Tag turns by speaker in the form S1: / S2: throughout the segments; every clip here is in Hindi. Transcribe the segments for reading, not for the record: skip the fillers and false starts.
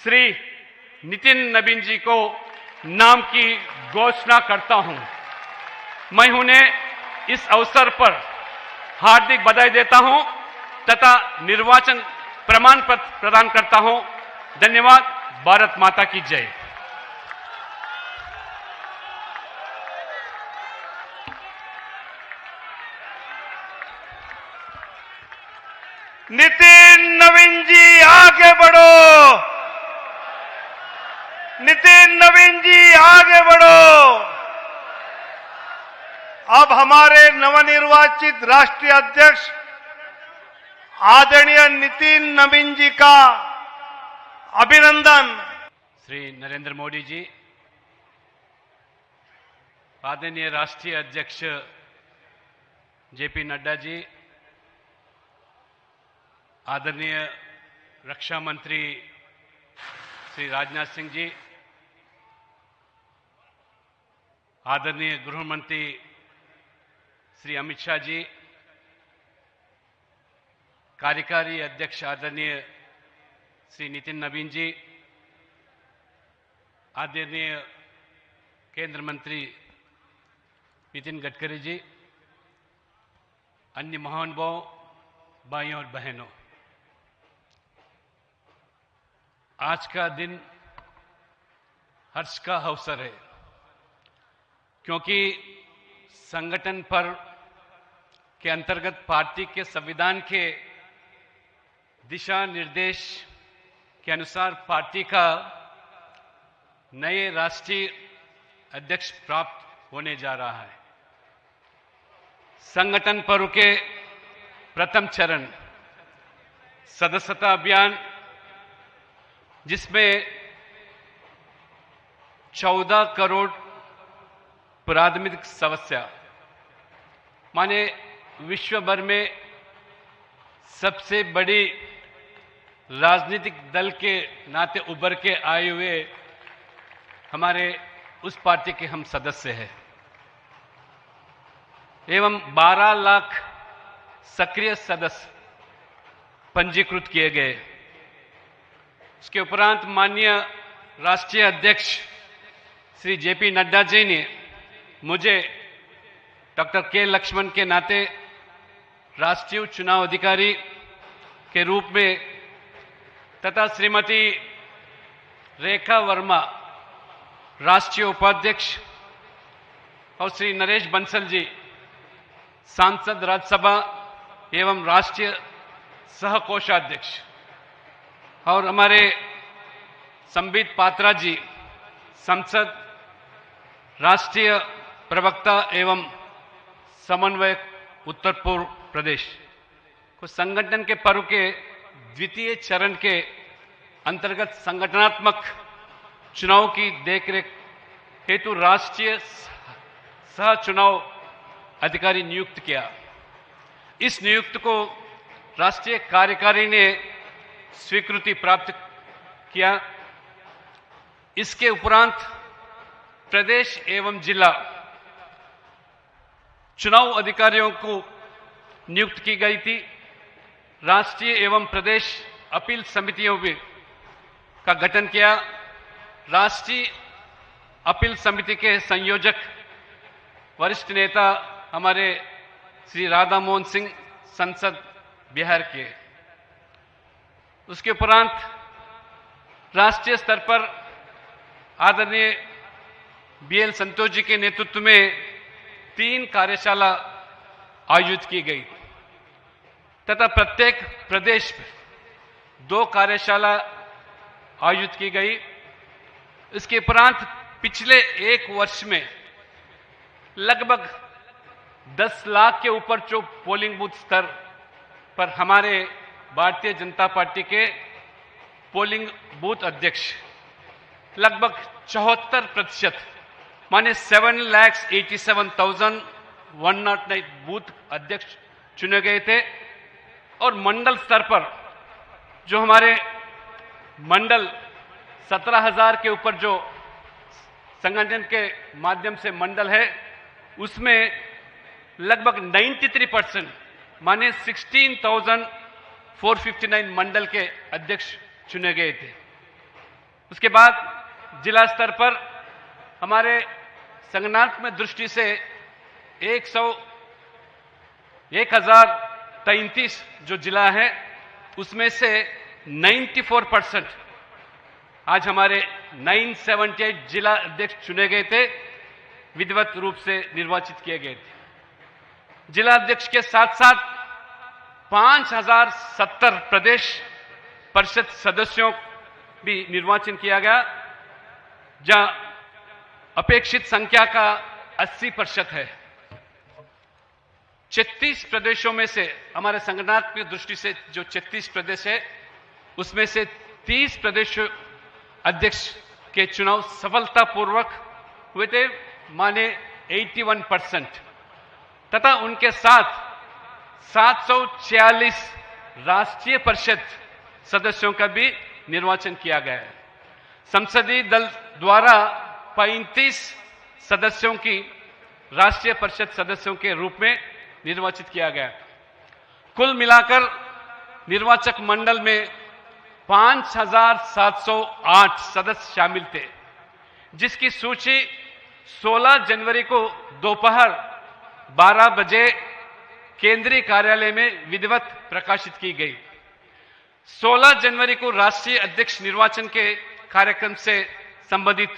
S1: श्री नितिन नवीन जी को नाम की घोषणा करता हूं। मैं उन्हें इस अवसर पर हार्दिक बधाई देता हूं तथा निर्वाचन प्रमाण पत्र प्रदान करता हूं। धन्यवाद। भारत माता की जय।
S2: नितिन नवीन जी आगे बढ़ो। नितिन नवीन जी आगे बढ़ो। अब हमारे नवनिर्वाचित राष्ट्रीय अध्यक्ष आदरणीय नितिन नवीन जी का अभिनंदन।
S1: श्री नरेंद्र मोदी जी, आदरणीय राष्ट्रीय अध्यक्ष जेपी नड्डा जी, आदरणीय रक्षा मंत्री श्री राजनाथ सिंह जी, आदरणीय गृह मंत्री श्री अमित शाह जी, कार्यकारी अध्यक्ष आदरणीय श्री नितिन नवीन जी, आदरणीय केंद्र मंत्री नितिन गडकरी जी, अन्य महानुभावों, भाइयों और बहनों, आज का दिन हर्ष का अवसर है क्योंकि संगठन पर के अंतर्गत पार्टी के संविधान के दिशा निर्देश के अनुसार पार्टी का नए राष्ट्रीय अध्यक्ष प्राप्त होने जा रहा है। संगठन पर्व के प्रथम चरण सदस्यता अभियान, जिसमें 14 करोड़ प्राथमिक सदस्य माने विश्व भर में सबसे बड़ी राजनीतिक दल के नाते उभर के आए हुए हमारे उस पार्टी के हम सदस्य हैं एवं 12 लाख सक्रिय सदस्य पंजीकृत किए गए। उसके उपरांत माननीय राष्ट्रीय अध्यक्ष श्री जेपी नड्डा जी ने मुझे डॉक्टर के लक्ष्मण के नाते राष्ट्रीय चुनाव अधिकारी के रूप में तथा श्रीमती रेखा वर्मा राष्ट्रीय उपाध्यक्ष और श्री नरेश बंसल जी सांसद राज्यसभा एवं राष्ट्रीय सह कोषाध्यक्ष और हमारे संबित पात्रा जी संसद राष्ट्रीय प्रवक्ता एवं समन्वयक उत्तर पूर्व प्रदेश को संगठन के पर्व के द्वितीय चरण के अंतर्गत संगठनात्मक चुनाव की देखरेख हेतु राष्ट्रीय सह चुनाव अधिकारी नियुक्त किया। इस नियुक्त को राष्ट्रीय कार्यकारी ने स्वीकृति प्राप्त किया। इसके उपरांत प्रदेश एवं जिला चुनाव अधिकारियों को नियुक्त की गई थी। राष्ट्रीय एवं प्रदेश अपील समितियों का गठन किया। राष्ट्रीय अपील समिति के संयोजक वरिष्ठ नेता हमारे श्री राधा मोहन सिंह संसद बिहार के। उसके उपरांत राष्ट्रीय स्तर पर आदरणीय बीएल संतोष जी के नेतृत्व में 3 कार्यशाला आयोजित की गई तथा प्रत्येक प्रदेश में 2 कार्यशाला आयोजित की गई। इसके उपरांत पिछले 1 वर्ष में लगभग 10 लाख के ऊपर जो पोलिंग बूथ स्तर पर हमारे भारतीय जनता पार्टी के पोलिंग बूथ अध्यक्ष लगभग 74% माने 7,87,109 बूथ अध्यक्ष चुने गए थे और मंडल स्तर पर जो हमारे मंडल 17,000 के ऊपर जो संगठन के माध्यम से मंडल है उसमें लगभग 93% माने 16,459 मंडल के अध्यक्ष चुने गए थे। इसके बाद जिला स्तर पर हमारे संगठनात्मक दृष्टि से 1033 जो जिला है उसमें से 94% आज हमारे 978 जिला अध्यक्ष चुने गए थे, विधिवत रूप से निर्वाचित किए गए थे। जिला अध्यक्ष के साथ साथ 5070 प्रदेश परिषद सदस्यों भी निर्वाचन किया गया, जहां अपेक्षित संख्या का 80% है। 36 प्रदेशों में से हमारे संगठनात्मक दृष्टि से जो 36 प्रदेश है उसमें से 30 प्रदेश अध्यक्ष के चुनाव सफलतापूर्वक हुए थे, माने 81%, तथा उनके साथ 746 राष्ट्रीय परिषद सदस्यों का भी निर्वाचन किया गया है। संसदीय दल द्वारा 35 सदस्यों की राष्ट्रीय परिषद सदस्यों के रूप में निर्वाचित किया गया। कुल मिलाकर निर्वाचक मंडल में 5708 सदस्य शामिल थे, जिसकी सूची 16 जनवरी को दोपहर 12 बजे केंद्रीय कार्यालय में विधिवत प्रकाशित की गई। 16 जनवरी को राष्ट्रीय अध्यक्ष निर्वाचन के कार्यक्रम से संबंधित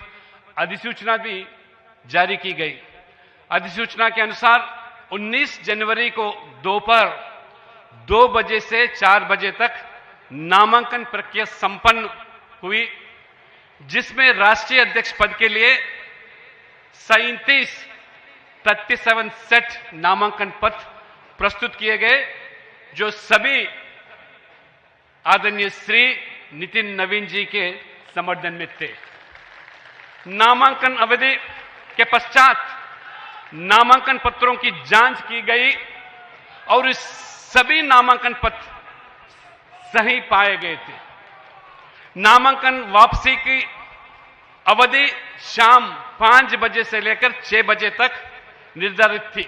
S1: अधिसूचना भी जारी की गई। अधिसूचना के अनुसार 19 जनवरी को दोपहर 2 बजे से 4 बजे तक नामांकन प्रक्रिया संपन्न हुई, जिसमें राष्ट्रीय अध्यक्ष पद के लिए 37 सेट नामांकन पत्र प्रस्तुत किए गए, जो सभी आदरणीय श्री नितिन नवीन जी के समर्थन में थे। नामांकन अवधि के पश्चात नामांकन पत्रों की जांच की गई और इस सभी नामांकन पत्र सही पाए गए थे। नामांकन वापसी की अवधि शाम 5 बजे से लेकर 6 बजे तक निर्धारित थी,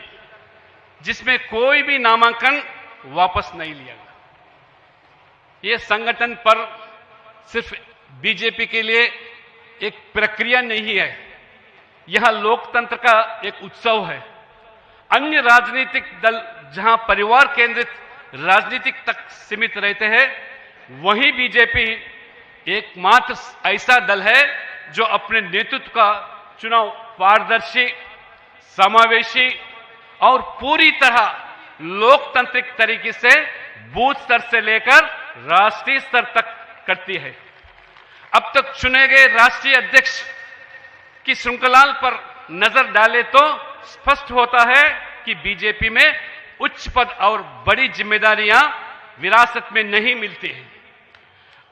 S1: जिसमें कोई भी नामांकन वापस नहीं लिया गया। यह संगठन पर सिर्फ बीजेपी के लिए एक प्रक्रिया नहीं है, यह लोकतंत्र का एक उत्सव है। अन्य राजनीतिक दल जहां परिवार केंद्रित राजनीतिक तक सीमित रहते हैं, वहीं बीजेपी एकमात्र ऐसा दल है जो अपने नेतृत्व का चुनाव पारदर्शी, समावेशी और पूरी तरह लोकतांत्रिक तरीके से बूथ स्तर से लेकर राष्ट्रीय स्तर तक करती है। अब तक चुने गए राष्ट्रीय अध्यक्ष की श्रृंखला पर नजर डाले तो स्पष्ट होता है कि बीजेपी में उच्च पद और बड़ी जिम्मेदारियां विरासत में नहीं मिलती हैं।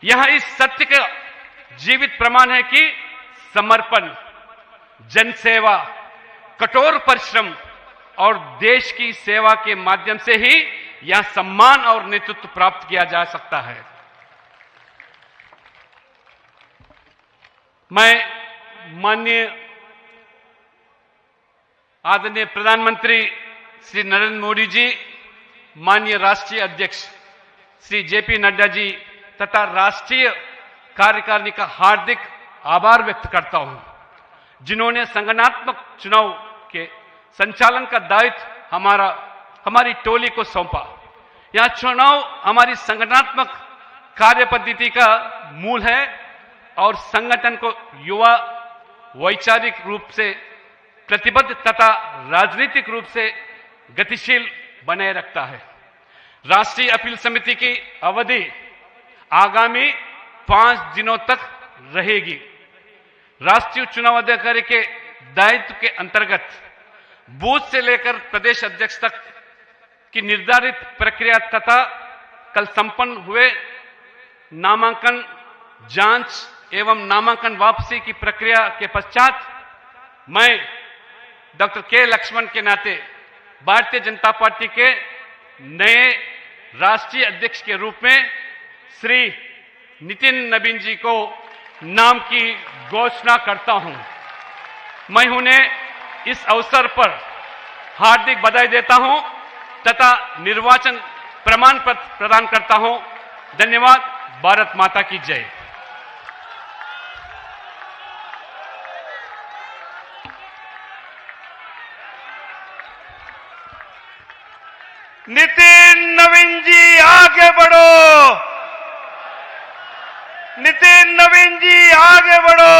S1: यह इस सत्य का जीवित प्रमाण है कि समर्पण, जनसेवा, कठोर परिश्रम और देश की सेवा के माध्यम से ही यह सम्मान और नेतृत्व प्राप्त किया जा सकता है। मैं माननीय आदरणीय प्रधानमंत्री श्री नरेंद्र मोदी जी, माननीय राष्ट्रीय अध्यक्ष श्री जेपी नड्डा जी तथा राष्ट्रीय कार्यकारिणी का हार्दिक आभार व्यक्त करता हूं, जिन्होंने संगठनात्मक चुनाव के संचालन का दायित्व हमारी टोली को सौंपा। यह चुनाव हमारी संगठनात्मक कार्य पद्धति का मूल है और संगठन को युवा, वैचारिक रूप से प्रतिबद्ध तथा राजनीतिक रूप से गतिशील बनाए रखता है। राष्ट्रीय अपील समिति की अवधि आगामी 5 दिनों तक रहेगी। राष्ट्रीय चुनाव अधिकारी के दायित्व के अंतर्गत बूथ से लेकर प्रदेश अध्यक्ष तक की निर्धारित प्रक्रिया तथा कल संपन्न हुए नामांकन जांच एवं नामांकन वापसी की प्रक्रिया के पश्चात मैं डॉक्टर के लक्ष्मण के नाते भारतीय जनता पार्टी के नए राष्ट्रीय अध्यक्ष के रूप में श्री नितिन नवीन जी को नाम की घोषणा करता हूं। मैं उन्हें इस अवसर पर हार्दिक बधाई देता हूं तथा निर्वाचन प्रमाण पत्र प्रदान करता हूं। धन्यवाद। भारत माता की जय।
S2: नितिन नवीन जी आगे बढ़ो। नितिन नवीन जी आगे बढ़ो।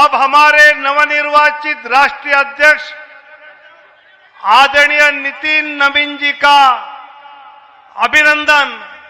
S2: अब हमारे नवनिर्वाचित राष्ट्रीय अध्यक्ष आदरणीय नितिन नवीन जी का अभिनंदन